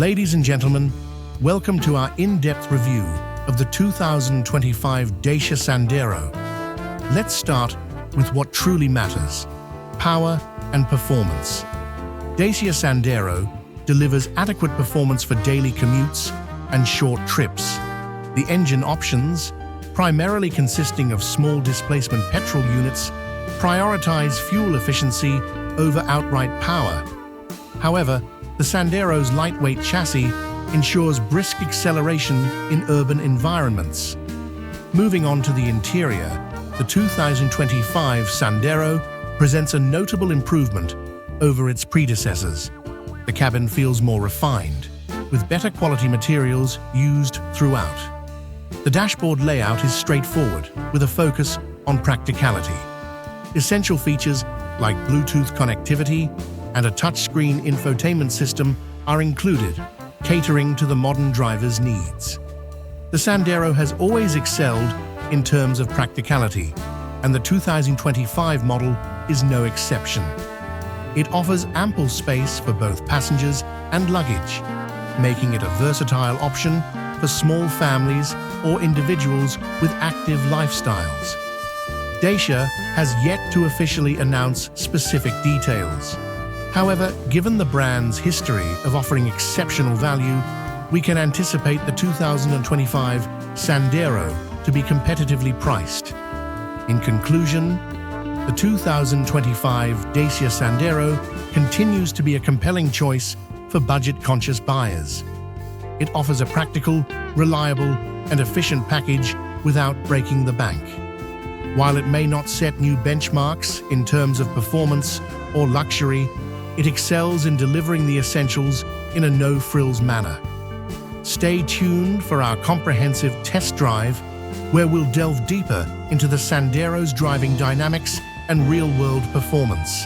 Ladies and gentlemen, welcome to our in-depth review of the 2025 Dacia Sandero. Let's start with what truly matters: power and performance. Dacia Sandero delivers adequate performance for daily commutes and short trips. The engine options, primarily consisting of small displacement petrol units, prioritize fuel efficiency over outright power. However, the Sandero's lightweight chassis ensures brisk acceleration in urban environments. Moving on to the interior, the 2025 Sandero presents a notable improvement over its predecessors. The cabin feels more refined, with better quality materials used throughout. The dashboard layout is straightforward, with a focus on practicality. Essential features like Bluetooth connectivity and a touchscreen infotainment system are included, catering to the modern driver's needs. The Sandero has always excelled in terms of practicality, and the 2025 model is no exception. It offers ample space for both passengers and luggage, making it a versatile option for small families or individuals with active lifestyles. Dacia has yet to officially announce specific details. However, given the brand's history of offering exceptional value, we can anticipate the 2025 Sandero to be competitively priced. In conclusion, the 2025 Dacia Sandero continues to be a compelling choice for budget-conscious buyers. It offers a practical, reliable, and efficient package without breaking the bank. While it may not set new benchmarks in terms of performance or luxury, it excels in delivering the essentials in a no-frills manner. Stay tuned for our comprehensive test drive, where we'll delve deeper into the Sandero's driving dynamics and real-world performance.